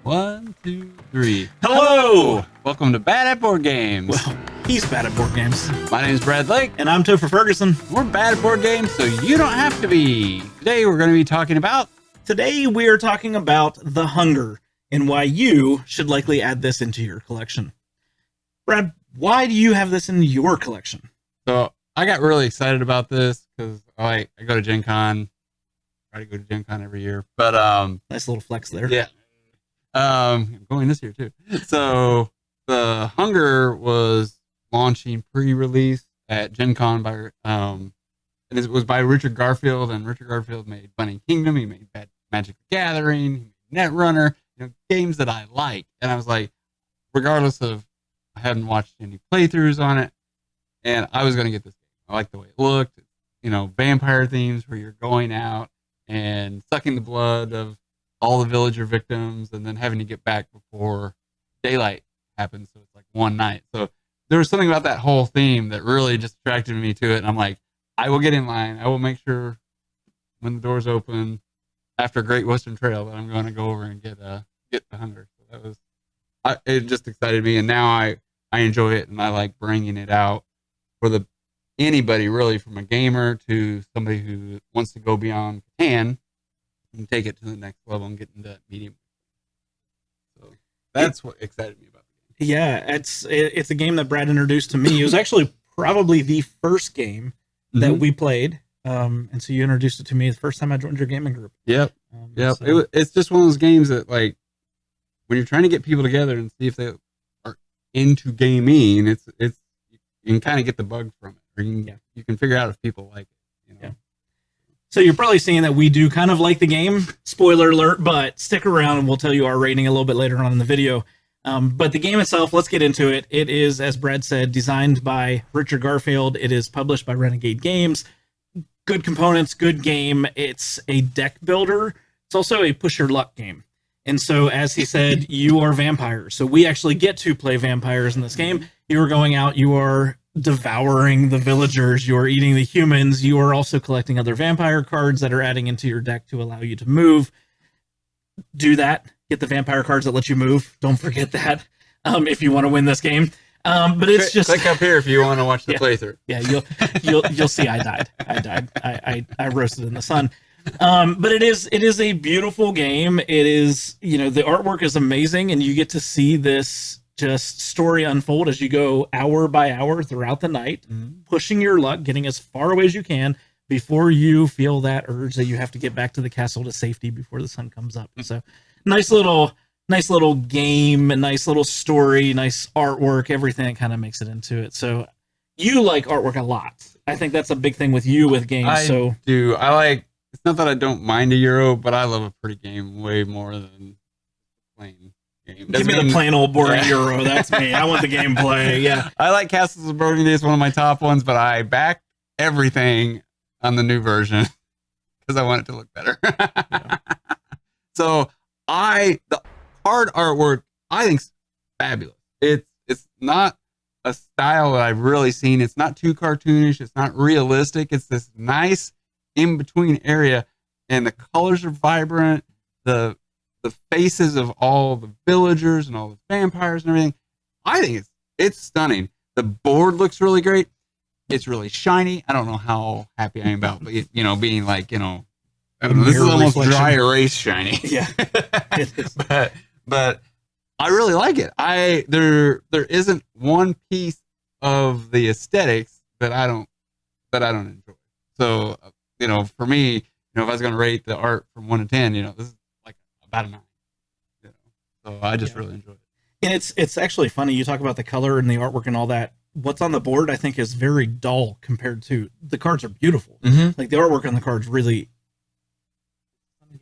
1, 2, 3. Hello! Welcome to Bad at Board Games. Well, he's bad at board games. My name is Brad Lake. And I'm Toph Ferguson. We're bad at board games, so you don't have to be. Today we're going to be talking about... Today we are talking about The Hunger and why you should likely add this into your collection. Brad, why do you have this in your collection? So I got really excited about this because I go to Gen Con. Try to go to Gen Con every year. But nice little flex there. Yeah. I'm going this year too. So The Hunger was launching pre-release at Gen Con by and it was by Richard Garfield, and Richard Garfield made Bunny Kingdom, he made Magic the Gathering, he made Netrunner, games that I like. And I was like, regardless of I hadn't watched any playthroughs on it, and I was gonna get this game. I like the way it looked, vampire themes where you're going out and sucking the blood of all the villager victims and then having to get back before daylight happens. So it's like one night. So there was something about that whole theme that really just attracted me to it. And I'm like, I will get in line. I will make sure when the doors open after Great Western Trail that I'm going to go over and get The Hunger. So that was, it just excited me. And now I enjoy it, and I like bringing it out for anybody really, from a gamer to somebody who wants to go beyond Catan and take it to the next level and get into that medium. So that's what excited me about the game. Yeah, it's a game that Brad introduced to me. It was actually probably the first game that we played. And so you introduced it to me the first time I joined your gaming group. Yep. So. It's just one of those games that, like, when you're trying to get people together and see if they are into gaming, you can kind of get the bug from it, or you can figure out if people like it. Yeah. So you're probably seeing that we do kind of like the game. Spoiler alert, but stick around and we'll tell you our rating a little bit later on in the video. But the game itself, let's get into it. It is, as Brad said, designed by Richard Garfield. It is published by Renegade Games. Good components, good game. It's a deck builder. It's also a push your luck game. And so, as he said, you are vampires. So we actually get to play vampires in this game. You are going out, you are devouring the villagers, you are eating the humans, you are also collecting other vampire cards that are adding into your deck to allow you to move. Do that. Get the vampire cards that let you move. Don't forget that if you want to win this game. But it's just click up here if you want to watch the playthrough. Yeah, you'll see I died. I roasted in the sun. But it is a beautiful game. It is, the artwork is amazing, and you get to see this just story unfold as you go hour by hour throughout the night, pushing your luck, getting as far away as you can before you feel that urge that you have to get back to the castle to safety before the sun comes up. So nice little game, a nice little story, nice artwork, everything that kind of makes it into it. So you like artwork a lot. I think that's a big thing with you with games. I do. It's not that I don't mind a Euro, but I love a pretty game way more than plain game. Give me the plain old boring Euro. That's me. I want the gameplay. Yeah. I like Castles of Burgundy. It's one of my top ones, but I back everything on the new version because I want it to look better. Yeah. So the card artwork, I think, is fabulous. It's not a style that I've really seen. It's not too cartoonish. It's not realistic. It's this nice in-between area, and the colors are vibrant. The faces of all the villagers and all the vampires and everything, I think it's stunning. The board looks really great. It's really shiny. I don't know how happy I am about, but being like, I don't know, this is almost dry erase shiny. Yeah. but I really like it. There isn't one piece of the aesthetics that I don't enjoy. So for me, if I was going to rate the art from 1 to 10, this is like about a 9. So I just really enjoy it. And it's actually funny. You talk about the color and the artwork and all that. What's on the board, I think, is very dull compared to the cards are beautiful. Like the artwork on the cards really.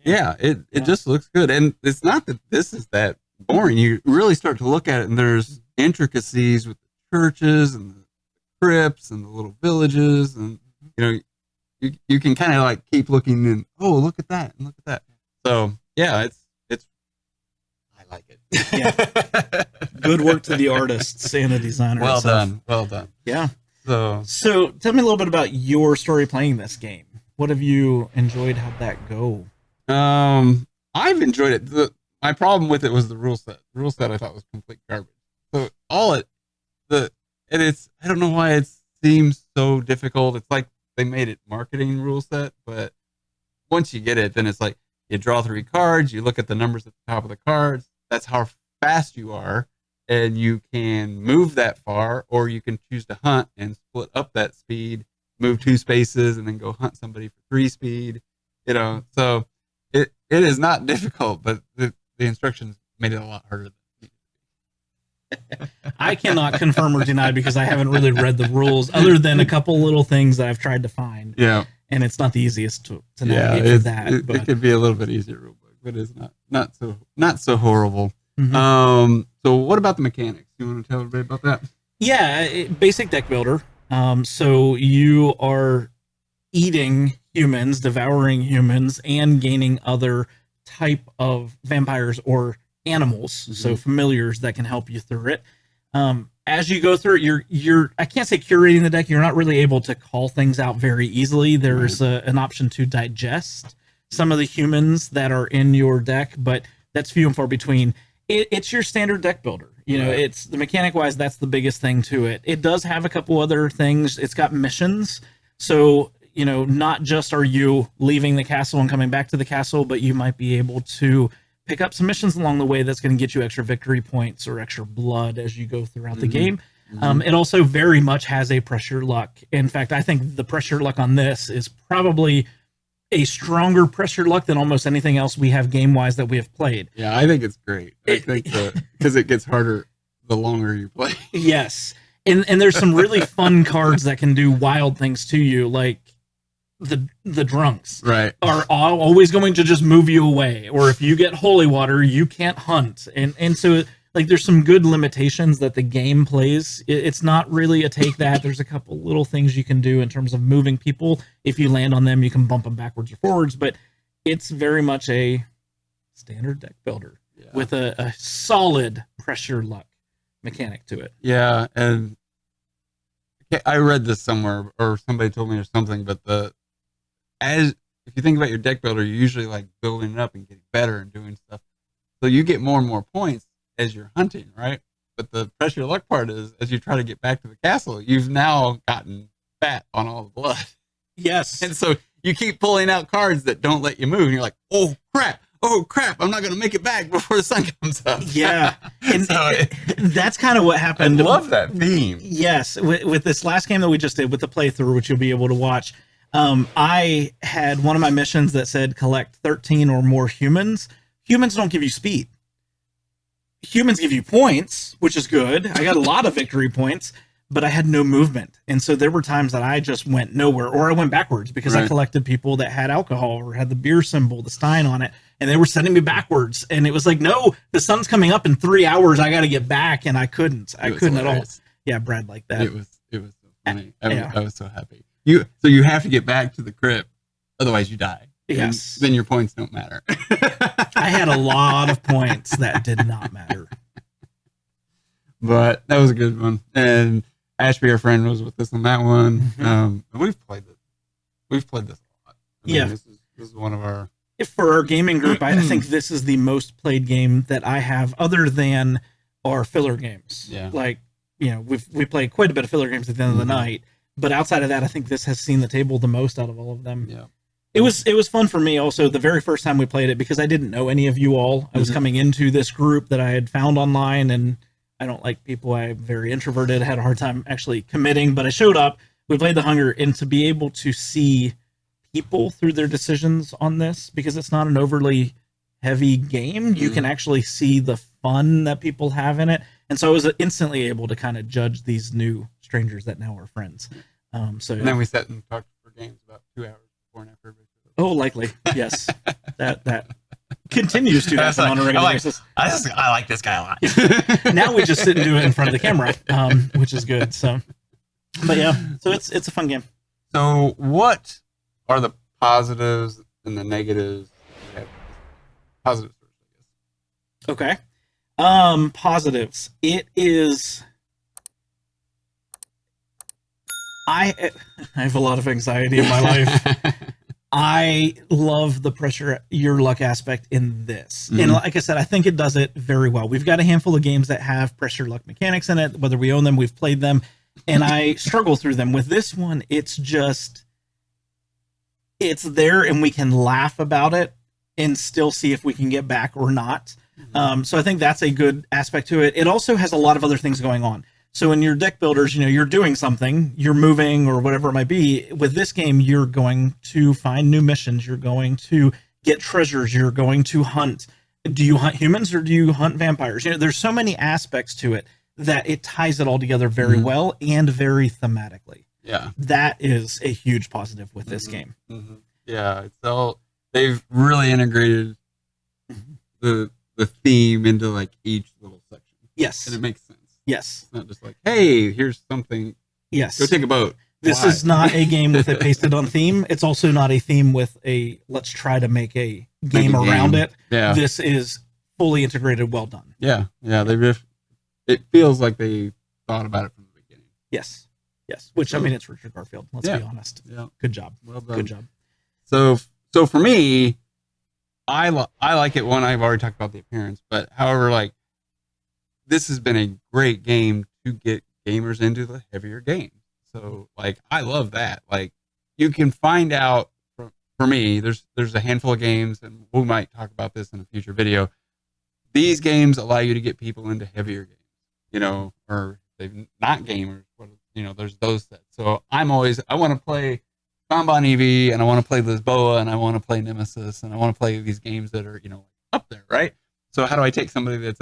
Yeah, it just looks good. And it's not that this is that boring. You really start to look at it, and there's intricacies with the churches and the crypts and the little villages, and you can kind of like keep looking and look at that and look at that. So yeah, it's I like it. Yeah. Good work to the artists and the designers. Well done. Yeah. So tell me a little bit about your story playing this game. What have you enjoyed? How'd that go? I've enjoyed it. my problem with it was the rule set. The rule set I thought was complete garbage. So it's I don't know why it seems so difficult. It's like they made it marketing rule set, but once you get it, then it's like you draw 3 cards, you look at the numbers at the top of the cards. That's how fast you are, and you can move that far, or you can choose to hunt and split up that speed, move 2 spaces, and then go hunt somebody for 3 speed. So it is not difficult, but the instructions made it a lot harder. I cannot confirm or deny because I haven't really read the rules, other than a couple little things that I've tried to find. Yeah, and it's not the easiest to navigate for that. It could be a little bit easier rule book, but it's not so horrible. Mm-hmm. So what about the mechanics? You want to tell everybody about that? Yeah, basic deck builder. So you are eating humans, devouring humans, and gaining other type of vampires or animals, so familiars that can help you through it. As you go through it, you're I can't say curating the deck. You're not really able to call things out very easily. There's an option to digest some of the humans that are in your deck, but that's few and far between. It's your standard deck builder. It's the mechanic wise, that's the biggest thing to it. It does have a couple other things. It's got missions. So, not just are you leaving the castle and coming back to the castle, but you might be able to pick up some missions along the way that's going to get you extra victory points or extra blood as you go throughout the game. It also very much has a pressure luck. In fact, I think the pressure luck on this is probably a stronger pressure luck than almost anything else we have game-wise that we have played. Yeah, I think it's great. I think because it gets harder the longer you play. Yes. And there's some really fun cards that can do wild things to you, like the drunks are always going to just move you away, or if you get holy water you can't hunt, and so like there's some good limitations that the game plays. It's not really a take that. There's a couple little things you can do in terms of moving people. If you land on them, you can bump them backwards or forwards, but it's very much a standard deck builder with a solid pressure luck mechanic to it. Yeah, and I read this somewhere, or somebody told me or something, but if you think about your deck builder, you're usually like building it up and getting better and doing stuff. So you get more and more points as you're hunting, right? But the pressure luck part is, as you try to get back to the castle, you've now gotten fat on all the blood. Yes. And so you keep pulling out cards that don't let you move. And you're like, oh crap, I'm not going to make it back before the sun comes up. Yeah. And so that's kind of what happened. I love that theme. Yes. With this last game that we just did with the playthrough, which you'll be able to watch, I had one of my missions that said collect 13 or more humans. Humans don't give you speed. Humans give you points, which is good. I got a lot of victory points, but I had no movement. And so there were times that I just went nowhere, or I went backwards because I collected people that had alcohol or had the beer symbol, the Stein on it, and they were sending me backwards. And it was like, no, the sun's coming up in 3 hours. I got to get back. And I couldn't at all. Yeah, Brad liked that. It was so funny. I was so happy. So you have to get back to the crypt, otherwise you die. Yes. Then your points don't matter. I had a lot of points that did not matter. But that was a good one. And Ashby, our friend, was with us on that one. Mm-hmm. We've played this a lot. This is one of our... For our gaming group, I think this is the most played game that I have, other than our filler games. Yeah. Like, we play quite a bit of filler games at the end of the night. But outside of that, I think this has seen the table the most out of all of them. Yeah. It was fun for me also the very first time we played it, because I didn't know any of you all. I was coming into this group that I had found online, and I don't like people. I'm very introverted. I had a hard time actually committing, but I showed up. We played the Hunger, and to be able to see people through their decisions on this, because it's not an overly heavy game, you can actually see the fun that people have in it. And so I was instantly able to kind of judge these new strangers that now are friends. And then we sat and talked for games about 2 hours before and after. Oh, likely. Yes. that continues to happen on a regular basis. I like this guy a lot. Now we just sit and do it in front of the camera, which is good. So, but yeah, so it's a fun game. So what are the positives and the negatives? Positives first, I guess. Okay. Positives. It is... I have a lot of anxiety in my life. I love the pressure your luck aspect in this. And like I said, I think it does it very well. We've got a handful of games that have pressure luck mechanics in it, whether we own them, we've played them, and I struggle through them. With this one, it's there and we can laugh about it and still see if we can get back or not. So I think that's a good aspect to it. It also has a lot of other things going on. So in your deck builders, you're doing something, you're moving or whatever it might be. With this game, you're going to find new missions. You're going to get treasures. You're going to hunt. Do you hunt humans or do you hunt vampires? There's so many aspects to it that it ties it all together very well and very thematically. Yeah. That is a huge positive with this game. Yeah. They've really integrated the theme into like each little section. Yes. And it makes sense. Yes. It's not just like, hey, here's something. Yes. Go take a boat. This is not a game with a pasted on theme. It's also not a theme with a let's try to make a game around it. Yeah. This is fully integrated, well done. Yeah. Yeah. It feels like they thought about it from the beginning. Yes. Yes. Which, I mean, it's Richard Garfield. Let's be honest. Yeah. Good job. Well done. Good job. So for me, I like it when I've already talked about the appearance, but however, like, this has been a great game to get gamers into the heavier games. So, like, I love that. Like, you can find out, for me, there's a handful of games, and we might talk about this in a future video. These games allow you to get people into heavier games, or they're not gamers. There's those sets. So I want to play Kanban EV, and I want to play Lisboa, and I want to play Nemesis, and I want to play these games that are, up there, right? So how do I take somebody that's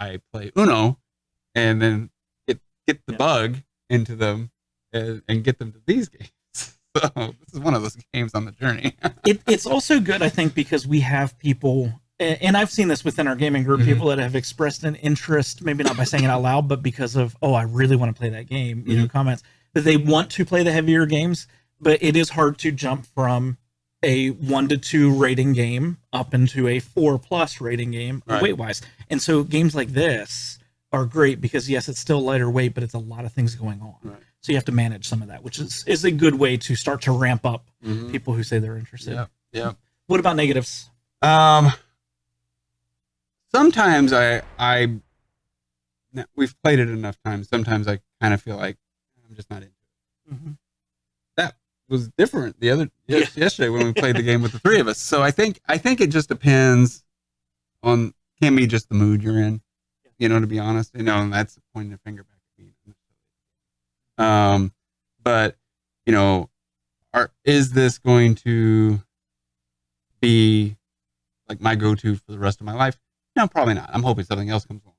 I play Uno, and then get the bug into them and get them to these games. So this is one of those games on the journey. It's also good, I think, because we have people, and I've seen this within our gaming group, people that have expressed an interest, maybe not by saying it out loud, but because of, I really want to play that game, comments, that they want to play the heavier games, but it is hard to jump from a 1 to 2 rating game up into a 4+ rating game weight-wise. And so games like this are great because, yes, it's still lighter weight, but it's a lot of things going on. Right. So you have to manage some of that, which is a good way to start to ramp up people who say they're interested. Yeah. Yeah. What about negatives? Sometimes we've played it enough times. Sometimes I kind of feel like I'm just not into it. That was different yesterday when we played the game with the three of us. So I think it just depends on, can be just the mood you're in, to be honest, and that's pointing a finger back at me. But is this going to be like my go-to for the rest of my life? No, probably not. I'm hoping something else comes along.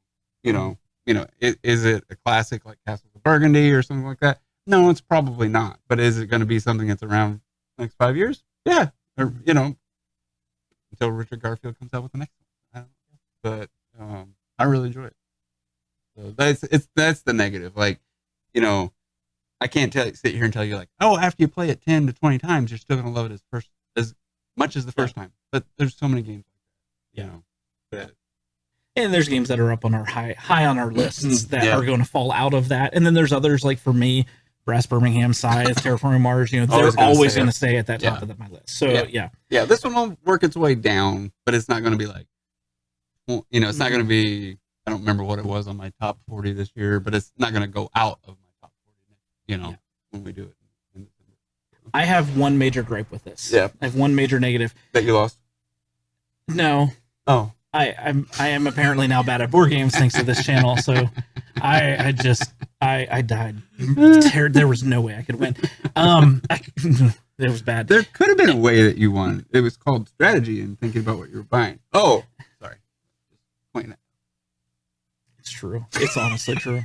Is it a classic like Castles of Burgundy or something like that? No, it's probably not. But is it going to be something that's around the next 5 years? Yeah. Or, until Richard Garfield comes out with the next one. I don't know. But I really enjoy it. So that's the negative. Like, I can't sit here and tell you like, after you play it 10 to 20 times, you're still going to love it as much as the first time. But there's so many games like that, And there's games that are up on our high on our lists that are going to fall out of that. And then there's others like for me, Brass Birmingham, Scythe, Terraforming Mars, they're always going to stay at that top of my list. So yeah, this one will work its way down, but it's not going to be like, it's not going to be, I don't remember what it was on my top 40 this year, but it's not going to go out of my top 40, when we do it in December. I have one major gripe with this. Yeah. I have one major negative. That you lost? No. Oh. I am apparently now bad at board games thanks to this channel, so I died. There was no way I could win. It was bad. There could have been a way that you won. It was called strategy and thinking about what you were buying. Oh, sorry. Just pointing it. It's true. It's honestly true.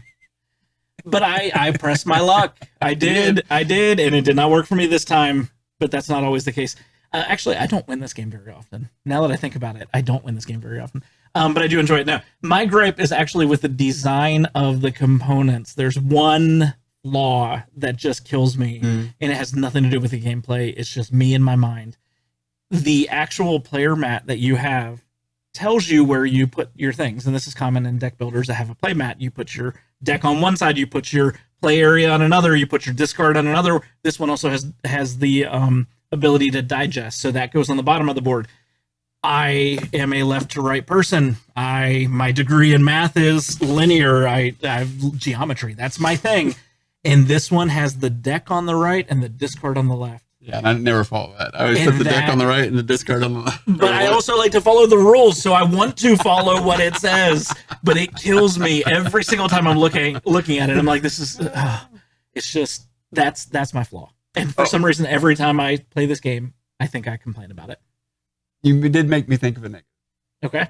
But I pressed my luck. I did, and it did not work for me this time. But that's not always the case. Actually, I don't win this game very often. Now that I think about it, I don't win this game very often. But I do enjoy it now. My gripe is actually with the design of the components. There's one flaw that just kills me, and it has nothing to do with the gameplay. It's just me in my mind. The actual player mat that you have tells you where you put your things, and this is common in deck builders that have a play mat. You put your deck on one side, you put your play area on another, you put your discard on another. This one also has the ability to digest. So that goes on the bottom of the board. I am a left to right person. My degree in math is linear. I have geometry. That's my thing. And this one has the deck on the right and the discard on the left. Yeah, and I never follow that. I always put the deck on the right and the discard on the left. But I also like to follow the rules, so I want to follow what it says. But it kills me every single time I'm looking at it. I'm like, this is, it's just, that's my flaw. And for some reason, every time I play this game, I think I complain about it. You did make me think of a negative. Okay.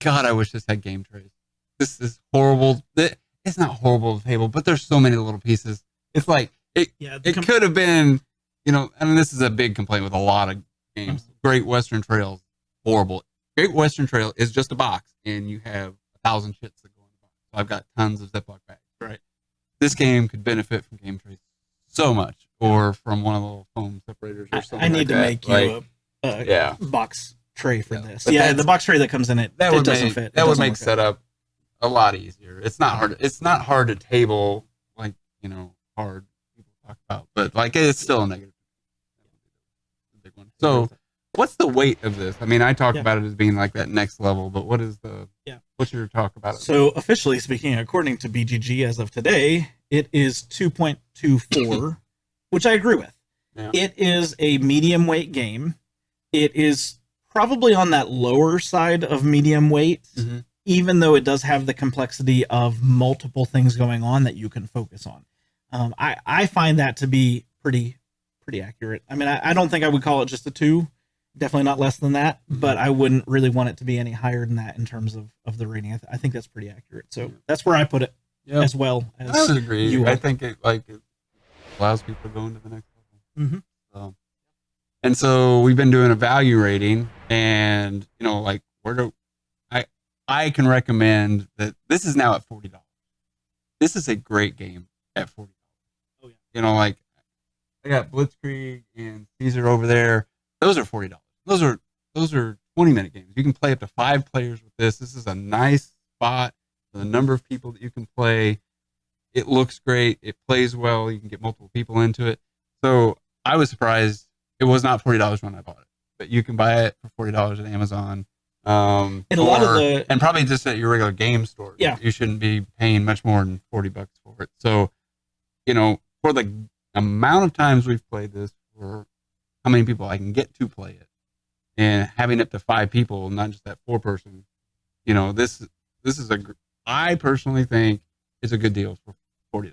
God, I wish this had game trays. This is horrible. It's not horrible to table, but there's so many little pieces. It's like, it could have been, you know, I mean, this is a big complaint with a lot of games. Mm-hmm. Great Western Trail, horrible. Great Western Trail is just a box, and you have 1,000 shits that go in the box. So I've got tons of Ziploc bags. Right. This game could benefit from game trays so much, or from one of the little foam separators or something. I need to make you a box tray for this. Yeah, the box tray that comes in it doesn't fit. That would make setup a lot easier. It's not hard. It's not hard to table, like, you know, hard people talk about, but like it's still a negative. Big one. So, what's the weight of this? I mean, I talk about it as being like that next level, but what is the? What's your talk about it? So, officially speaking, according to BGG as of today, it is 2.24, which I agree with. Yeah. It is a medium weight game. It is probably on that lower side of medium weight, even though it does have the complexity of multiple things going on that you can focus on. I find that to be pretty accurate. I mean, I don't think I would call it just a 2, definitely not less than that, but I wouldn't really want it to be any higher than that in terms of the rating. I think that's pretty accurate. So that's where I put it, as well as I would agree. I think it allows people to go into the next level. So. And so we've been doing a value rating, and you know, like I can recommend that this is now at $40. This is a great game at $40. Oh yeah. You know, like I got Blitzkrieg and Caesar over there. Those are $40. Those are 20-minute games. You can play up to 5 players with this. This is a nice spot for the number of people that you can play. It looks great. It plays well. You can get multiple people into it. So I was surprised it was not $40 when I bought it, but you can buy it for $40 at Amazon. And a lot of and probably just at your regular game store. Yeah. You shouldn't be paying much more than $40 for it. So, you know, for the amount of times we've played this, for how many people I can get to play it, and having up to 5 people, not just that 4-person, you know, this is I personally think it's a good deal for $40.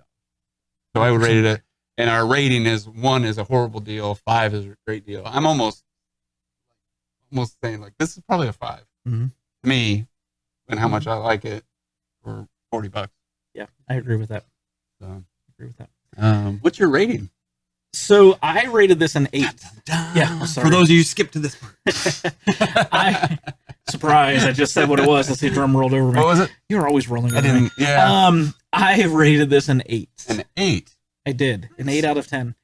So I would rate it and our rating is 1 is a horrible deal, 5 is a great deal. I'm almost saying like this is probably a 5 to me, and how much I like it for $40. Yeah, I agree with that. So I agree with that. What's your rating? So I rated this an 8. Yeah, for those of you who skipped to this part. Surprise! I just said what it was. Let's see, drum rolled over me. What was it? You were always rolling over me. Yeah. I rated this an 8. An 8. I did an 8 out of 10.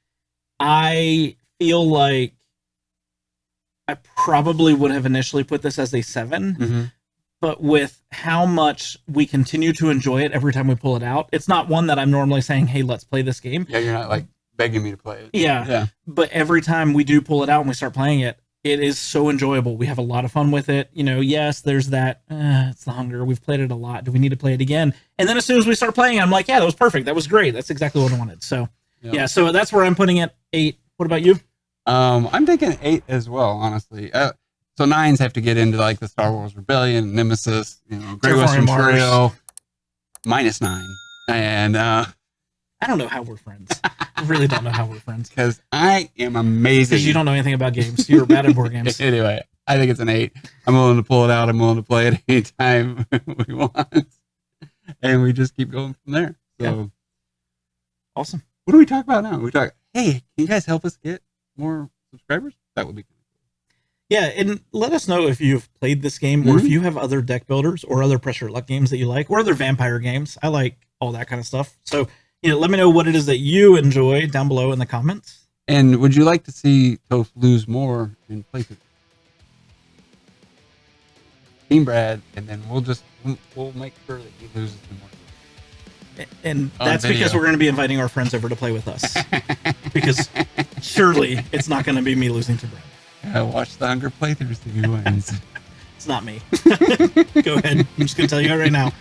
I feel like I probably would have initially put this as a 7, but with how much we continue to enjoy it every time we pull it out, it's not one that I'm normally saying, "Hey, let's play this game." Yeah, you're not like begging me to play it. Yeah. But every time we do pull it out and we start playing it, it is so enjoyable. We have a lot of fun with it. You know, yes, there's that, it's the hunger. We've played it a lot. Do we need to play it again? And then as soon as we start playing, I'm like, yeah, that was perfect. That was great. That's exactly what I wanted. So, yeah, so that's where I'm putting it, 8. What about you? I'm thinking 8 as well, honestly. So 9s have to get into like the Star Wars Rebellion, Nemesis, you know, Great Western Trail, -9. And I don't know how we're friends. I really don't know how we're friends. Because I am amazing. Because you don't know anything about games. You're bad at board games. Anyway, I think it's an 8. I'm willing to pull it out. I'm willing to play it anytime we want. And we just keep going from there. So, awesome. What do we talk about now? We talk, hey, can you guys help us get more subscribers? That would be cool. Yeah, and let us know if you've played this game or if you have other deck builders or other pressure luck games that you like or other vampire games. I like all that kind of stuff. So, you know, let me know what it is that you enjoy down below in the comments. And would you like to see Toph lose more in playthrough? Team Brad, and then we'll make sure that he loses more. And that's because we're going to be inviting our friends over to play with us. Because surely it's not going to be me losing to Brad. Yeah, watch the Hunger playthrough, see who wins. It's not me. Go ahead. I'm just going to tell you right now.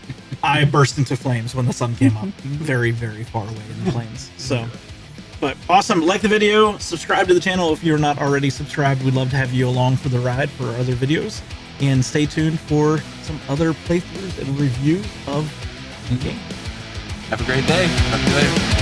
I burst into flames when the sun came up. Very, very far away in the plains. So, but awesome. Like the video. Subscribe to the channel if you're not already subscribed. We'd love to have you along for the ride for our other videos. And stay tuned for some other playthroughs and reviews of the game. Have a great day. Talk to you later.